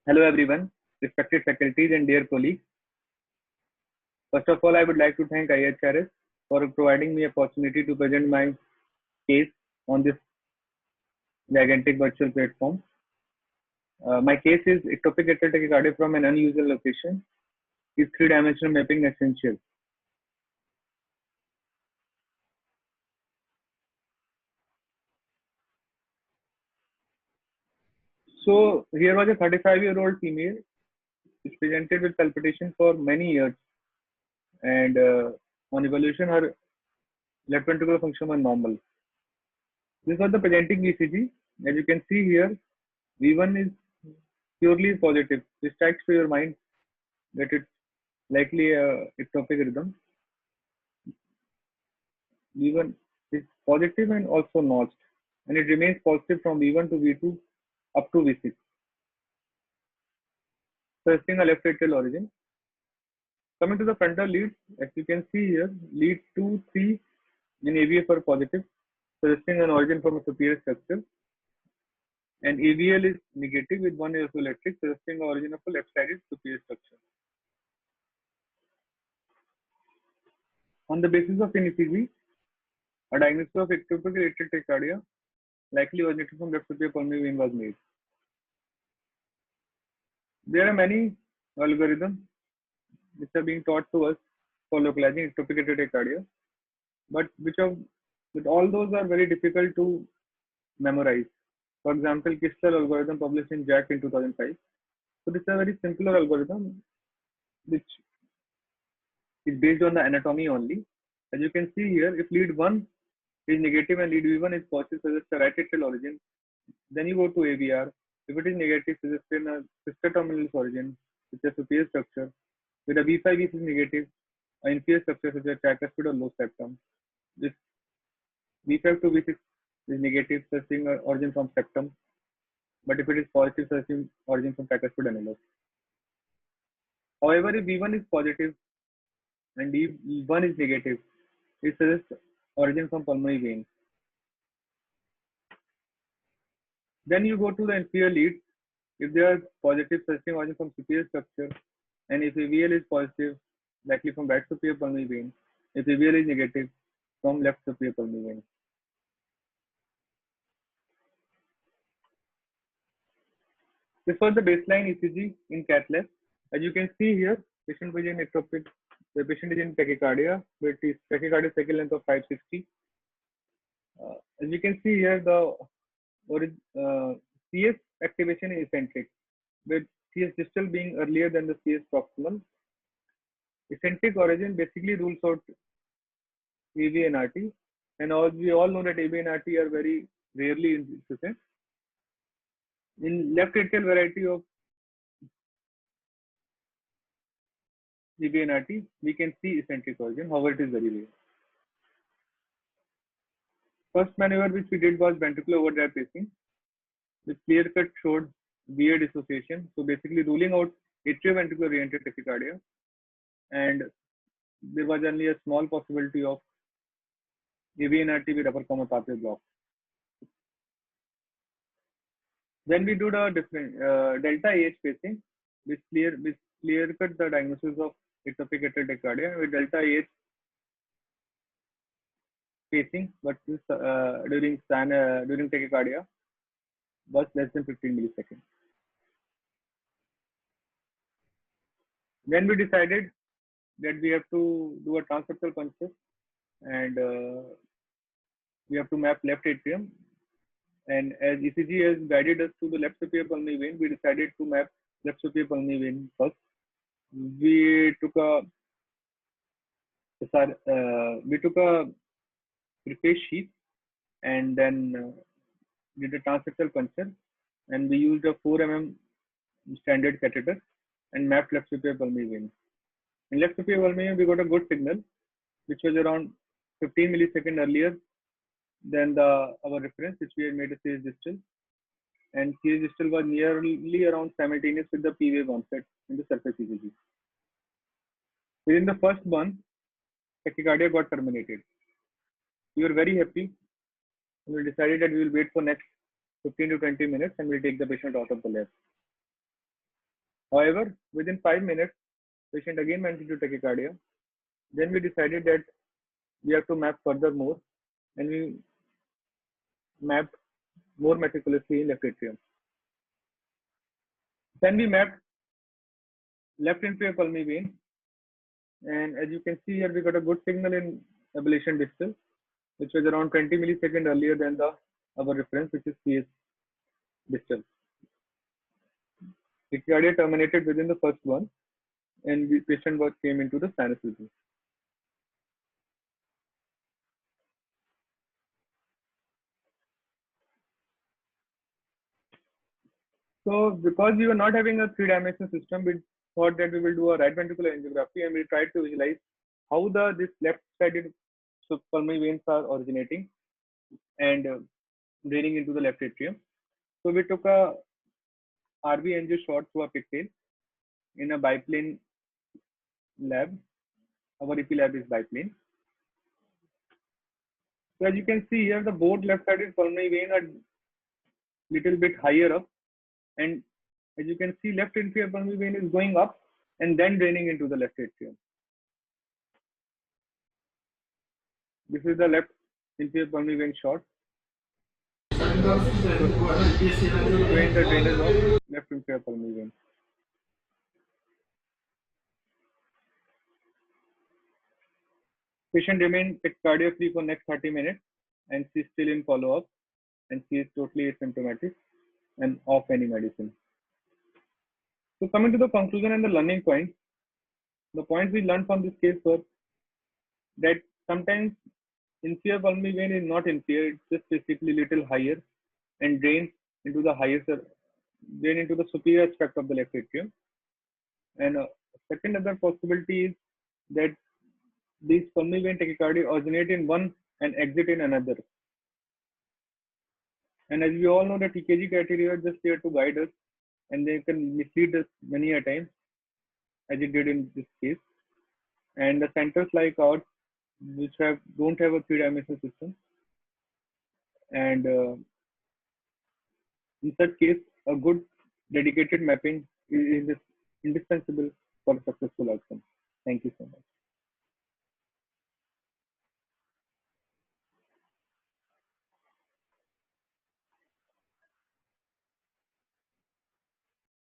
Hello everyone, respected faculties and dear colleagues. First of all, I would like to thank IHRS for providing me opportunity to present my case on this gigantic virtual platform. My case is ectopic atrial tachycardia from an unusual location. Is three-dimensional mapping essential? So here was a 35-year-old female. Is presented with palpitation for many years, and on evolution, her left ventricular function was normal. This was the presenting ECG. As you can see here, V1 is purely positive. This strikes to your mind that it's likely a ectopic rhythm. V1 is positive and also notched, and it remains positive from V1 to V2 up to V6, suggesting a left atrial origin. Coming to the frontal leads, as you can see here, lead 2, 3 in AVF are positive, suggesting an origin from a superior structure. And AVL is negative with one isoelectric, suggesting the origin of a left-sided superior structure. On the basis of an ECG, a diagnosis of ectopic atrial tachycardia, likely originated from left superior pulmonary vein, was made. There are many algorithms which are being taught to us for localizing ectopic atrial tachycardia, but all those are very difficult to memorize. For example, Kistel algorithm published in JACC in 2005. So this is a very simpler algorithm which is based on the anatomy only. As you can see here, if lead 1 is negative and lead V1 is positive, suggests a right atrial origin. Then you go to AVR. If it is negative, suggests a cisterterminalis origin, which is a superior structure. With a V5 is negative, an inferior structure such as tricuspid or low septum. This V5 to V6 is negative, suggesting an origin from septum. But if it is positive, suggesting origin from tricuspid annulus. However, if V1 is positive and D1 is negative, it suggests origin from pulmonary vein. Then you go to the inferior leads. If they are positive, suggesting origin from superior structure, and if AVL is positive, likely from right superior pulmonary vein. If AVL is negative, from left superior pulmonary vein. This was the baseline ECG in cath lab. As you can see here, patient was in ectopic. The patient is in tachycardia with his tachycardia cycle length of 560. As you can see here, the CS activation is eccentric, with CS distal being earlier than the CS proximal. Eccentric origin basically rules out AV and RT, and we all know that AV and RT are very rarely insufficient. In left atrial variety of AV and RT, we can see eccentric origin, however it is very rare. First maneuver which we did was ventricular overdrive pacing, which clear cut showed weird dissociation. So basically ruling out atrioventricular oriented tachycardia, and there was only a small possibility of AVNRT with upper common pathway block. Then we do the different delta AH pacing, which clear cut the diagnosis of ectopic atrial tachycardia with delta AH pacing, but this during tachycardia was less than 15 milliseconds. Then we decided that we have to do a transeptal puncture, and we have to map left atrium. And as ECG has guided us to the left superior pulmonary vein, we decided to map left superior pulmonary vein first. We took a preface sheath and then did a transeptal puncture, and we used a 4 mm standard catheter and mapped left superior pulmonary vein. In left superior pulmonary vein, we got a good signal, which was around 15 milliseconds earlier than our reference, which we had made a series distal, and series distal was nearly around simultaneous with the P wave onset in the surface ECG. Within the first month, tachycardia got terminated. We were very happy. We decided that we will wait for next 15 to 20 minutes and we'll take the patient out of the lab. However, within 5 minutes, patient again went into tachycardia. Then we decided that we have to map further more, and we mapped more meticulously in left atrium. Then we mapped left inferior pulmonary vein, and as you can see here, we got a good signal in ablation distal, which was around 20 milliseconds earlier than our reference, which is CS distal. Tachycardia terminated within the first one, and the patient came into the sinus rhythm. So because we were not having a three-dimensional system, we thought that we will do a right ventricular angiography, and we tried to visualize how this left-sided pulmonary veins are originating and draining into the left atrium. So we took a RV angio shot through a pigtail in a biplane lab. Our EP lab is biplane. So as you can see here, the both left-sided pulmonary vein are little bit higher up, and as you can see, left inferior pulmonary vein is going up and then draining into the left atrium. This is the left inferior pulmonary vein shot. Showing the drainage of left inferior pulmonary vein. Patient remained tachycardia free for next 30 minutes, and she is still in follow-up, and she is totally asymptomatic and off any medicine. So coming to the conclusion and the learning points, the points we learned from this case were that sometimes inferior pulmonary vein is not inferior, it's just basically little higher and drains into the drain into the superior aspect of the left atrium. And second other possibility is that these pulmonary vein tachycardia originate in one and exit in another. And as we all know, the TKG criteria are just there to guide us, and they can mislead us many a time, as it did in this case. And the centers like ours, which don't have a three-dimensional system, and in such case, a good dedicated mapping is indispensable for a successful outcome.